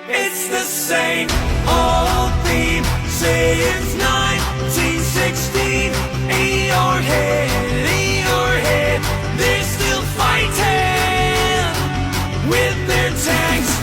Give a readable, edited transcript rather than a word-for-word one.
It's the same old theme. Say it's 1916. In your head, they're still fighting with their tanks